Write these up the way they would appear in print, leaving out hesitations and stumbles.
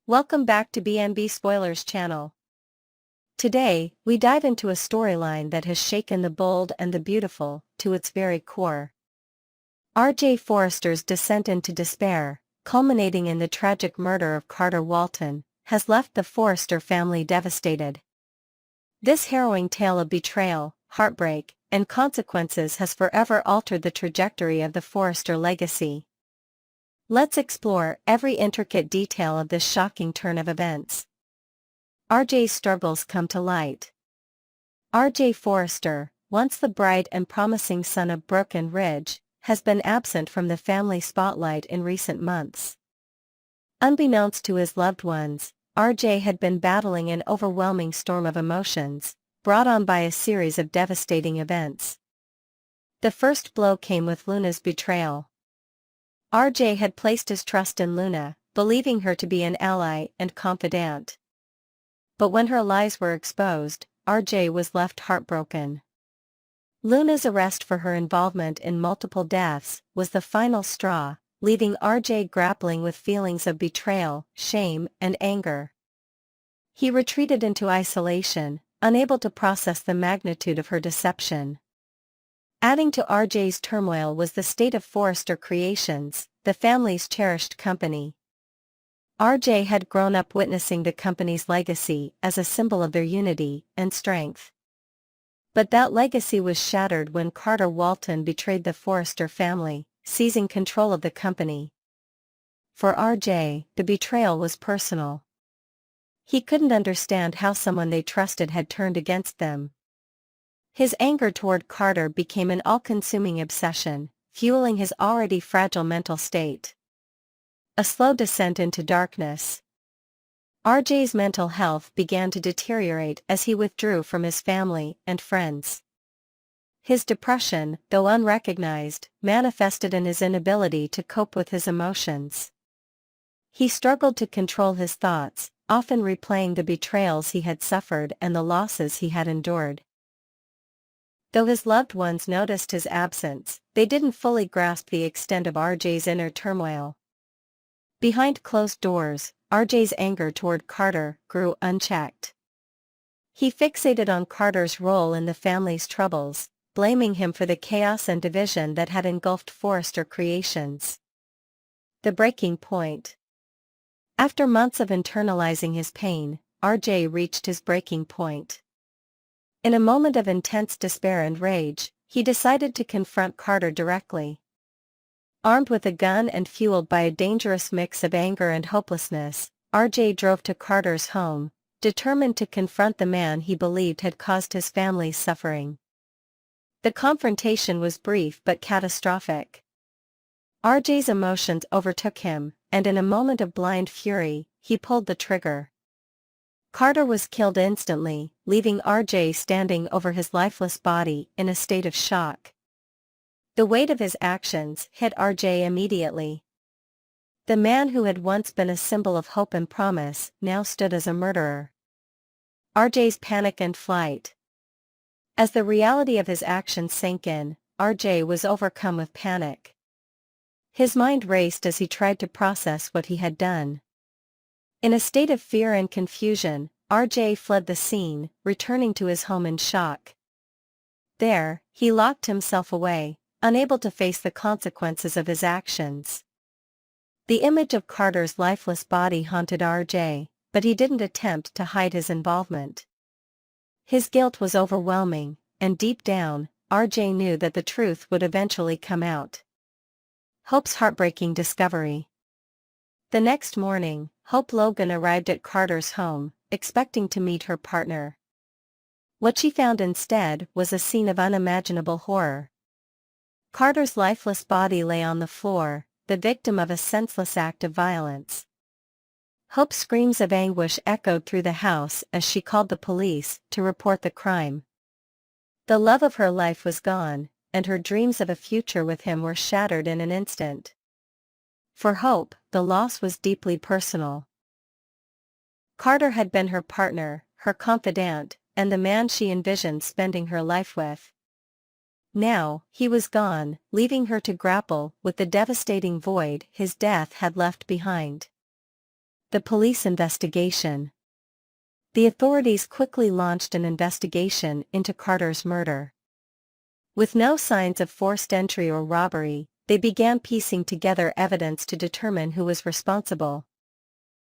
Welcome back to BNB Spoilers channel. Today, we dive into a storyline that has shaken the bold and the beautiful to its very core. R.J. Forrester's descent into despair, culminating in the tragic murder of Carter Walton, has left the Forrester family devastated. This harrowing tale of betrayal, heartbreak, and consequences has forever altered the trajectory of the Forrester legacy. Let's explore every intricate detail of this shocking turn of events. R.J.'s struggles come to light. R.J. Forrester, once the bright and promising son of Brooke and Ridge, has been absent from the family spotlight in recent months. Unbeknownst to his loved ones, R.J. had been battling an overwhelming storm of emotions, brought on by a series of devastating events. The first blow came with Luna's betrayal. R.J. had placed his trust in Luna, believing her to be an ally and confidant. But when her lies were exposed, R.J. was left heartbroken. Luna's arrest for her involvement in multiple deaths was the final straw, leaving R.J. grappling with feelings of betrayal, shame, and anger. He retreated into isolation, unable to process the magnitude of her deception. Adding to R.J.'s turmoil was the state of Forrester Creations, the family's cherished company. R.J. had grown up witnessing the company's legacy as a symbol of their unity and strength. But that legacy was shattered when Carter Walton betrayed the Forrester family, seizing control of the company. For R.J., the betrayal was personal. He couldn't understand how someone they trusted had turned against them. His anger toward Carter became an all-consuming obsession, fueling his already fragile mental state. A slow descent into darkness. R.J.'s mental health began to deteriorate as he withdrew from his family and friends. His depression, though unrecognized, manifested in his inability to cope with his emotions. He struggled to control his thoughts, often replaying the betrayals he had suffered and the losses he had endured. Though his loved ones noticed his absence, they didn't fully grasp the extent of R.J.'s inner turmoil. Behind closed doors, R.J.'s anger toward Carter grew unchecked. He fixated on Carter's role in the family's troubles, blaming him for the chaos and division that had engulfed Forrester Creations. The breaking point. After months of internalizing his pain, R.J. reached his breaking point. In a moment of intense despair and rage, he decided to confront Carter directly. Armed with a gun and fueled by a dangerous mix of anger and hopelessness, R.J. drove to Carter's home, determined to confront the man he believed had caused his family's suffering. The confrontation was brief but catastrophic. R.J.'s emotions overtook him, and in a moment of blind fury, he pulled the trigger. Carter was killed instantly, leaving R.J. standing over his lifeless body in a state of shock. The weight of his actions hit R.J. immediately. The man who had once been a symbol of hope and promise now stood as a murderer. R.J.'s panic and flight. As the reality of his actions sank in, R.J. was overcome with panic. His mind raced as he tried to process what he had done. In a state of fear and confusion, R.J. fled the scene, returning to his home in shock. There, he locked himself away, unable to face the consequences of his actions. The image of Carter's lifeless body haunted R.J., but he didn't attempt to hide his involvement. His guilt was overwhelming, and deep down, R.J. knew that the truth would eventually come out. Hope's heartbreaking discovery. The next morning, Hope Logan arrived at Carter's home, expecting to meet her partner. What she found instead was a scene of unimaginable horror. Carter's lifeless body lay on the floor, the victim of a senseless act of violence. Hope's screams of anguish echoed through the house as she called the police to report the crime. The love of her life was gone, and her dreams of a future with him were shattered in an instant. For Hope, the loss was deeply personal. Carter had been her partner, her confidant, and the man she envisioned spending her life with. Now, he was gone, leaving her to grapple with the devastating void his death had left behind. The police investigation. The authorities quickly launched an investigation into Carter's murder. With no signs of forced entry or robbery, they began piecing together evidence to determine who was responsible.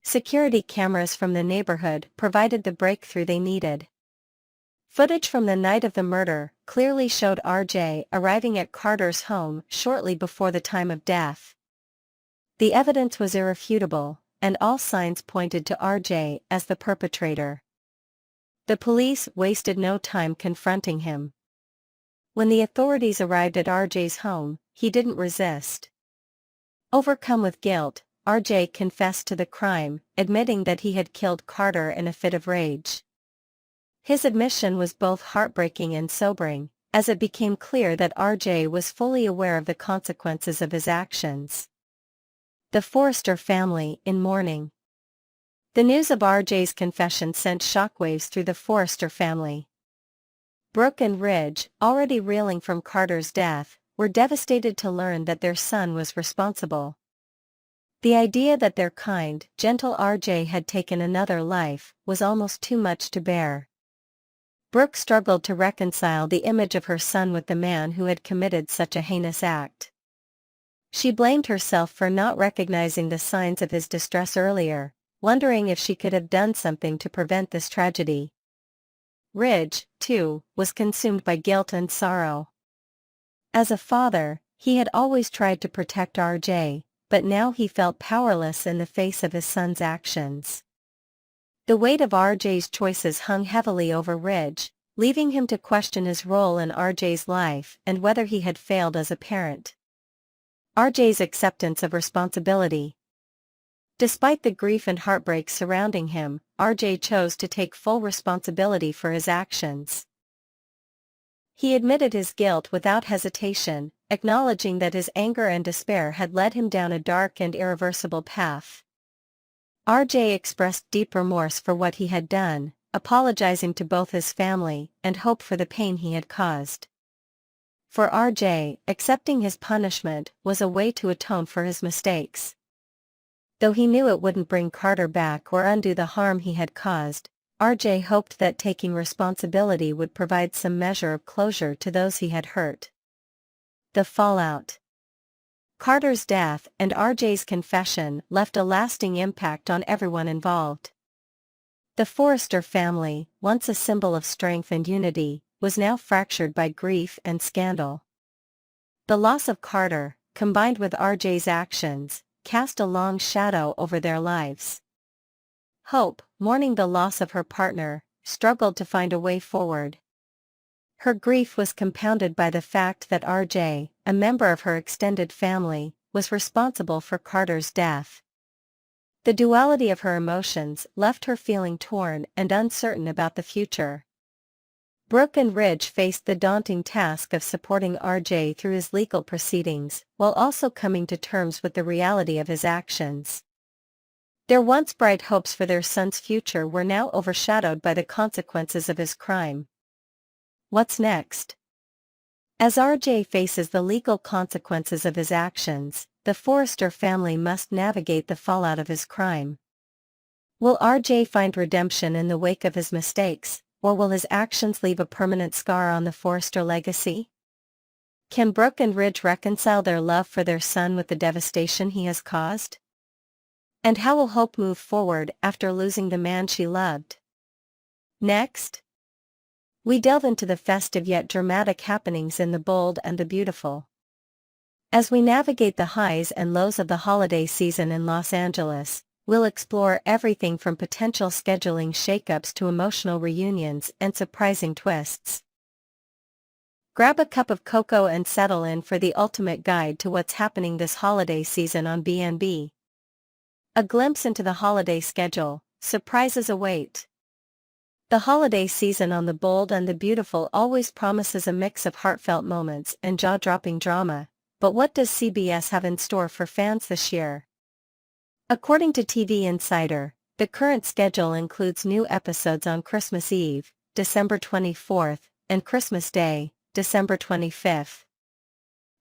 Security cameras from the neighborhood provided the breakthrough they needed. Footage from the night of the murder clearly showed RJ arriving at Carter's home shortly before the time of death. The evidence was irrefutable, and all signs pointed to RJ as the perpetrator. The police wasted no time confronting him. When the authorities arrived at RJ's home, he didn't resist. Overcome with guilt, RJ confessed to the crime, admitting that he had killed Carter in a fit of rage. His admission was both heartbreaking and sobering, as it became clear that RJ was fully aware of the consequences of his actions. The Forrester family in mourning. The news of RJ's confession sent shockwaves through the Forrester family. Brooke and Ridge, already reeling from Carter's death, were devastated to learn that their son was responsible. The idea that their kind, gentle RJ had taken another life was almost too much to bear. Brooke struggled to reconcile the image of her son with the man who had committed such a heinous act. She blamed herself for not recognizing the signs of his distress earlier, wondering if she could have done something to prevent this tragedy. Ridge, too, was consumed by guilt and sorrow. As a father, he had always tried to protect RJ, but now he felt powerless in the face of his son's actions. The weight of RJ's choices hung heavily over Ridge, leaving him to question his role in RJ's life and whether he had failed as a parent. RJ's acceptance of responsibility. Despite the grief and heartbreak surrounding him, RJ chose to take full responsibility for his actions. He admitted his guilt without hesitation, acknowledging that his anger and despair had led him down a dark and irreversible path. RJ expressed deep remorse for what he had done, apologizing to both his family and hope for the pain he had caused. For RJ, accepting his punishment was a way to atone for his mistakes. Though he knew it wouldn't bring Carter back or undo the harm he had caused, RJ hoped that taking responsibility would provide some measure of closure to those he had hurt. The fallout. Carter's death and RJ's confession left a lasting impact on everyone involved. The Forrester family, once a symbol of strength and unity, was now fractured by grief and scandal. The loss of Carter, combined with RJ's actions, cast a long shadow over their lives. Hope, mourning the loss of her partner, struggled to find a way forward. Her grief was compounded by the fact that RJ, a member of her extended family, was responsible for Carter's death. The duality of her emotions left her feeling torn and uncertain about the future. Brooke and Ridge faced the daunting task of supporting RJ through his legal proceedings, while also coming to terms with the reality of his actions. Their once bright hopes for their son's future were now overshadowed by the consequences of his crime. What's next? As RJ faces the legal consequences of his actions, the Forrester family must navigate the fallout of his crime. Will RJ find redemption in the wake of his mistakes, or will his actions leave a permanent scar on the Forrester legacy? Can Brooke and Ridge reconcile their love for their son with the devastation he has caused? And how will Hope move forward after losing the man she loved? Next, we delve into the festive yet dramatic happenings in The Bold and the Beautiful. As we navigate the highs and lows of the holiday season in Los Angeles, we'll explore everything from potential scheduling shakeups to emotional reunions and surprising twists. Grab a cup of cocoa and settle in for the ultimate guide to what's happening this holiday season on B&B. A glimpse into the holiday schedule, surprises await. The holiday season on The Bold and the Beautiful always promises a mix of heartfelt moments and jaw-dropping drama, but what does CBS have in store for fans this year? According to TV Insider, the current schedule includes new episodes on Christmas Eve, December 24th, and Christmas Day, December 25th.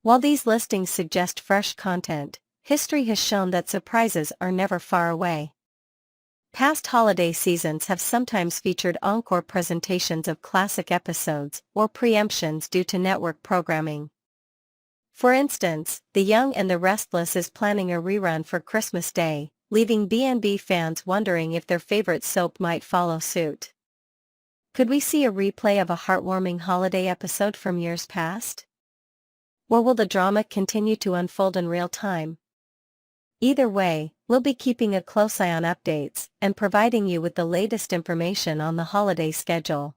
While these listings suggest fresh content, history has shown that surprises are never far away. Past holiday seasons have sometimes featured encore presentations of classic episodes or preemptions due to network programming. For instance, The Young and the Restless is planning a rerun for Christmas Day, leaving B&B fans wondering if their favorite soap might follow suit. Could we see a replay of a heartwarming holiday episode from years past? Or will the drama continue to unfold in real time? Either way, we'll be keeping a close eye on updates and providing you with the latest information on the holiday schedule.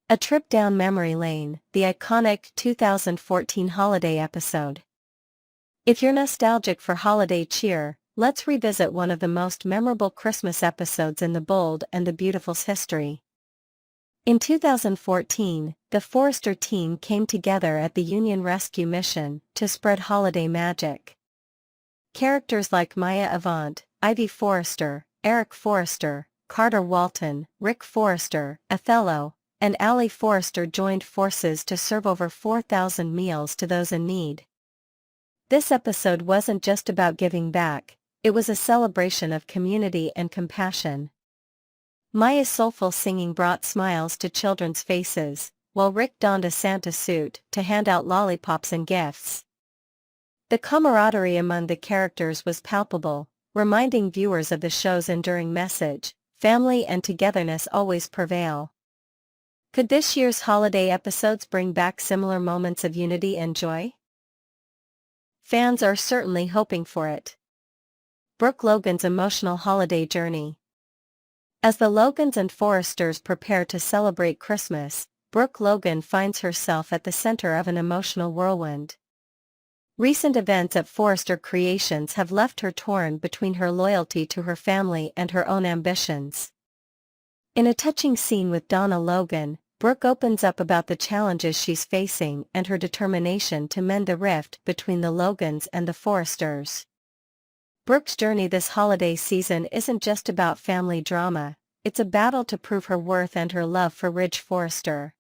A trip down memory lane, the iconic 2014 holiday episode. If you're nostalgic for holiday cheer, let's revisit one of the most memorable Christmas episodes in the Bold and the Beautiful's history. In 2014, the Forrester team came together at the Union Rescue Mission to spread holiday magic. Characters like Maya Avant, Ivy Forrester, Eric Forrester, Carter Walton, Rick Forrester, Othello, and Allie Forrester joined forces to serve over 4,000 meals to those in need. This episode wasn't just about giving back, it was a celebration of community and compassion. Maya's soulful singing brought smiles to children's faces, while Rick donned a Santa suit to hand out lollipops and gifts. The camaraderie among the characters was palpable, reminding viewers of the show's enduring message: family and togetherness always prevail. Could this year's holiday episodes bring back similar moments of unity and joy? Fans are certainly hoping for it. Brooke Logan's emotional holiday journey. As the Logans and Forresters prepare to celebrate Christmas, Brooke Logan finds herself at the center of an emotional whirlwind. Recent events at Forrester Creations have left her torn between her loyalty to her family and her own ambitions. In a touching scene with Donna Logan, Brooke opens up about the challenges she's facing and her determination to mend the rift between the Logans and the Forresters. Brooke's journey this holiday season isn't just about family drama, it's a battle to prove her worth and her love for Ridge Forrester.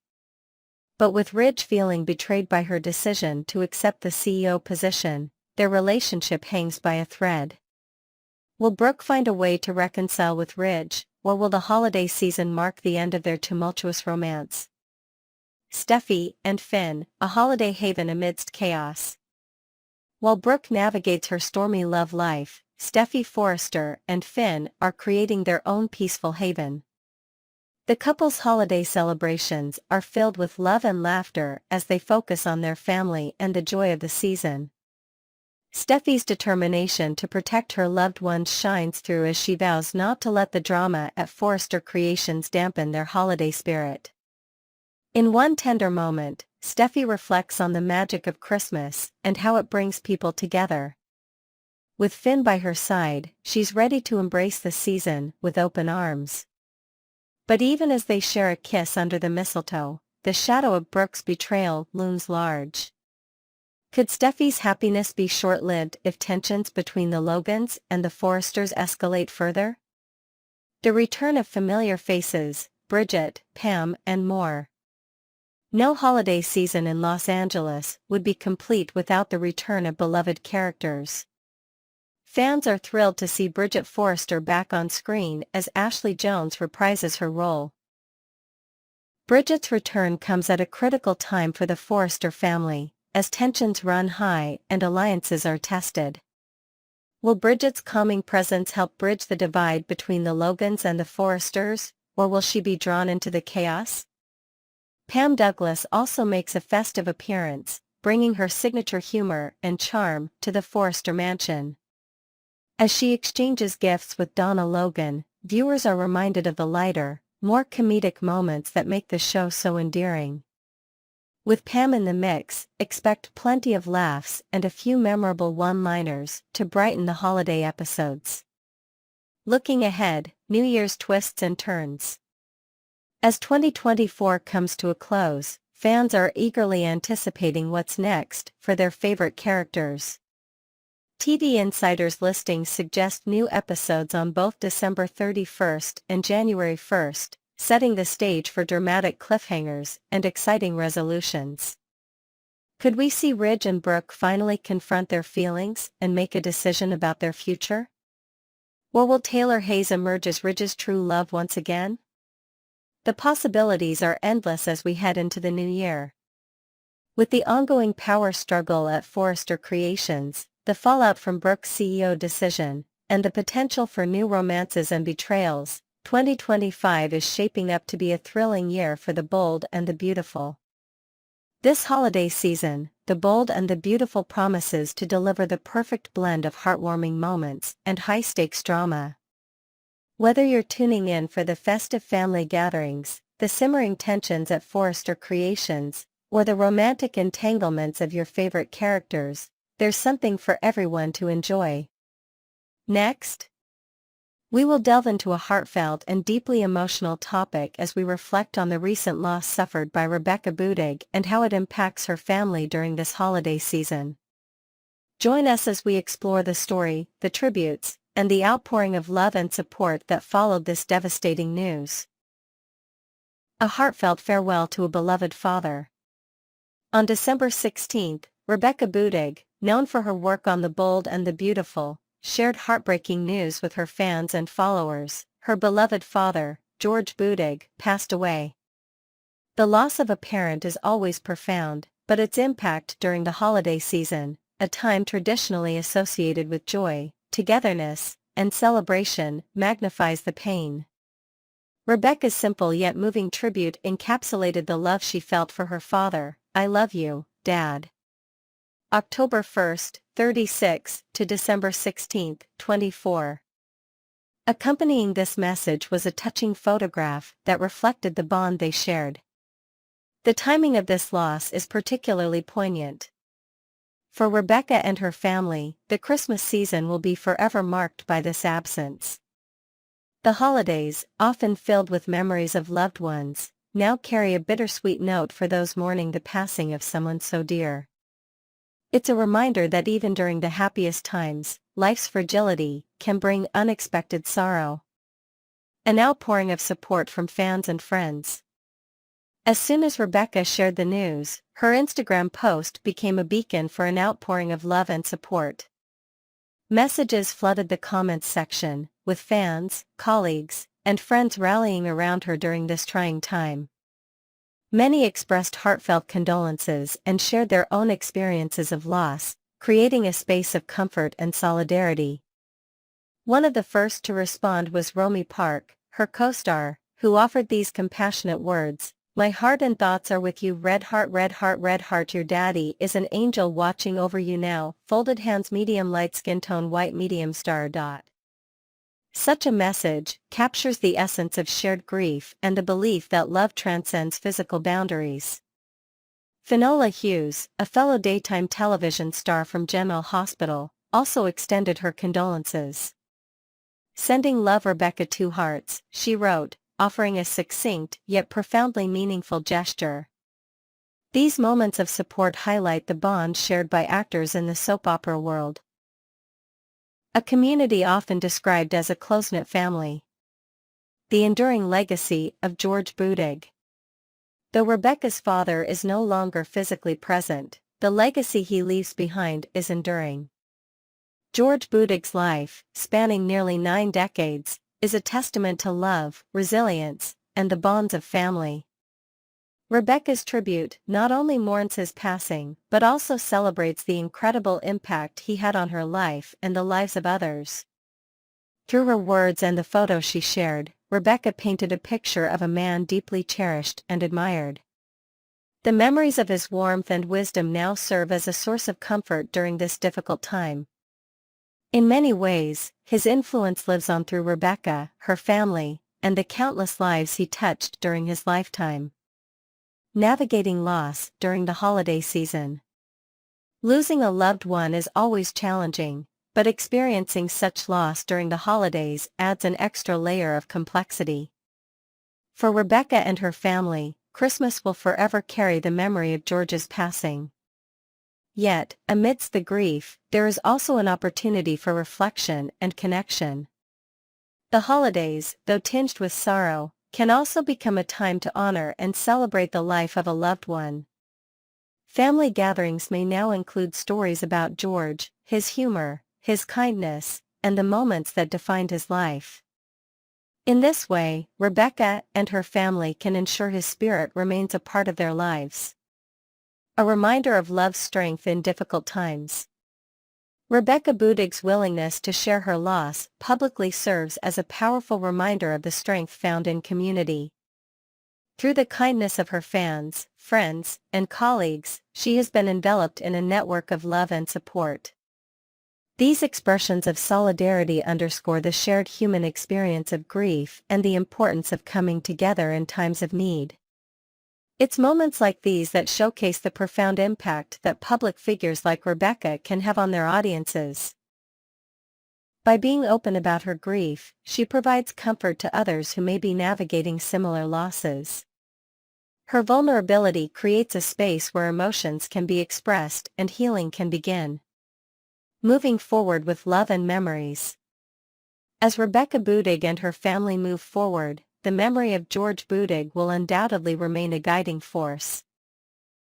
But with Ridge feeling betrayed by her decision to accept the CEO position, their relationship hangs by a thread. Will Brooke find a way to reconcile with Ridge, or will the holiday season mark the end of their tumultuous romance? Stephy and Finn, a holiday haven amidst chaos. While Brooke navigates her stormy love life, Stephy Forrester and Finn are creating their own peaceful haven. The couple's holiday celebrations are filled with love and laughter as they focus on their family and the joy of the season. Stephy's determination to protect her loved ones shines through as she vows not to let the drama at Forrester Creations dampen their holiday spirit. In one tender moment, Stephy reflects on the magic of Christmas and how it brings people together. With Finn by her side, she's ready to embrace the season with open arms. But even as they share a kiss under the mistletoe, the shadow of Brooke's betrayal looms large. Could Stephy's happiness be short-lived if tensions between the Logans and the Forresters escalate further? The return of familiar faces, Bridget, Pam, and more. No holiday season in Los Angeles would be complete without the return of beloved characters. Fans are thrilled to see Bridget Forrester back on screen as Ashley Jones reprises her role. Bridget's return comes at a critical time for the Forrester family, as tensions run high and alliances are tested. Will Bridget's calming presence help bridge the divide between the Logans and the Forresters, or will she be drawn into the chaos? Pam Douglas also makes a festive appearance, bringing her signature humor and charm to the Forrester mansion. As she exchanges gifts with Donna Logan, viewers are reminded of the lighter, more comedic moments that make the show so endearing. With Pam in the mix, expect plenty of laughs and a few memorable one-liners to brighten the holiday episodes. Looking ahead, New Year's twists and turns. As 2024 comes to a close, fans are eagerly anticipating what's next for their favorite characters. TV Insider's listings suggest new episodes on both December 31st and January 1st, setting the stage for dramatic cliffhangers and exciting resolutions. Could we see Ridge and Brooke finally confront their feelings and make a decision about their future? Or will Taylor Hayes emerge as Ridge's true love once again? The possibilities are endless as we head into the new year. With the ongoing power struggle at Forrester Creations, the fallout from Brookes' CEO decision, and the potential for new romances and betrayals, 2025 is shaping up to be a thrilling year for the bold and the beautiful. This holiday season, the bold and the beautiful promises to deliver the perfect blend of heartwarming moments and high-stakes drama. Whether you're tuning in for the festive family gatherings, the simmering tensions at Forrester Creations, or the romantic entanglements of your favorite characters, there's something for everyone to enjoy. Next, we will delve into a heartfelt and deeply emotional topic as we reflect on the recent loss suffered by Rebecca Budig and how it impacts her family during this holiday season. Join us as we explore the story, the tributes, and the outpouring of love and support that followed this devastating news. A heartfelt farewell to a beloved father. On December 16, Rebecca Budig, known for her work on The Bold and the Beautiful, shared heartbreaking news with her fans and followers. Her beloved father, George Budig, passed away. The loss of a parent is always profound, but its impact during the holiday season, a time traditionally associated with joy, togetherness, and celebration, magnifies the pain. Rebecca's simple yet moving tribute encapsulated the love she felt for her father. "I love you, Dad." October 1, 36 to December 16, 24. Accompanying this message was a touching photograph that reflected the bond they shared. The timing of this loss is particularly poignant. For Rebecca and her family, the Christmas season will be forever marked by this absence. The holidays, often filled with memories of loved ones, now carry a bittersweet note for those mourning the passing of someone so dear. It's a reminder that even during the happiest times, life's fragility can bring unexpected sorrow. An outpouring of support from fans and friends. As soon as Rebecca shared the news, her Instagram post became a beacon for an outpouring of love and support. Messages flooded the comments section, with fans, colleagues, and friends rallying around her during this trying time. Many expressed heartfelt condolences and shared their own experiences of loss, creating a space of comfort and solidarity. One of the first to respond was Romy Park, her co-star, who offered these compassionate words: "My heart and thoughts are with you, red heart, red heart, red heart. Your daddy is an angel watching over you now. Folded hands, medium light skin tone, white medium star dot." Such a message captures the essence of shared grief and the belief that love transcends physical boundaries. Finola Hughes, a fellow daytime television star from General Hospital, also extended her condolences. "Sending love, Rebecca, 2 hearts," she wrote, offering a succinct yet profoundly meaningful gesture. These moments of support highlight the bond shared by actors in the soap opera world. A community often described as a close-knit family. The enduring legacy of George Budig. Though Rebecca's father is no longer physically present, the legacy he leaves behind is enduring. George Budig's life, spanning nearly 9 decades, is a testament to love, resilience, and the bonds of family. Rebecca's tribute not only mourns his passing but also celebrates the incredible impact he had on her life and the lives of others. Through her words and the photos she shared, Rebecca painted a picture of a man deeply cherished and admired. The memories of his warmth and wisdom now serve as a source of comfort during this difficult time. In many ways, his influence lives on through Rebecca, her family, and the countless lives he touched during his lifetime. Navigating loss during the holiday season. Losing a loved one is always challenging, but experiencing such loss during the holidays adds an extra layer of complexity. For Rebecca and her family, Christmas will forever carry the memory of George's passing. Yet, amidst the grief, there is also an opportunity for reflection and connection. The holidays, though tinged with sorrow, can also become a time to honor and celebrate the life of a loved one. Family gatherings may now include stories about George, his humor, his kindness, and the moments that defined his life. In this way, Rebecca and her family can ensure his spirit remains a part of their lives. A reminder of love's strength in difficult times. Rebecca Budig's willingness to share her loss publicly serves as a powerful reminder of the strength found in community. Through the kindness of her fans, friends, and colleagues, she has been enveloped in a network of love and support. These expressions of solidarity underscore the shared human experience of grief and the importance of coming together in times of need. It's moments like these that showcase the profound impact that public figures like Rebecca can have on their audiences. By being open about her grief, she provides comfort to others who may be navigating similar losses. Her vulnerability creates a space where emotions can be expressed and healing can begin. Moving forward with love and memories. As Rebecca Budig and her family move forward, the memory of George Budig will undoubtedly remain a guiding force.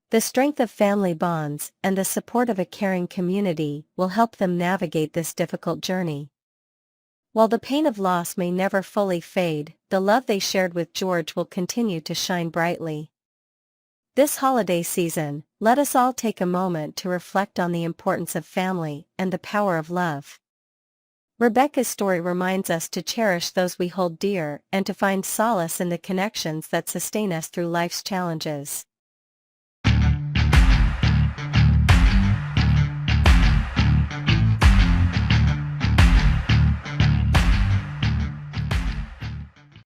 The strength of family bonds and the support of a caring community will help them navigate this difficult journey. While the pain of loss may never fully fade, the love they shared with George will continue to shine brightly. This holiday season, let us all take a moment to reflect on the importance of family and the power of love. Rebecca's story reminds us to cherish those we hold dear and to find solace in the connections that sustain us through life's challenges.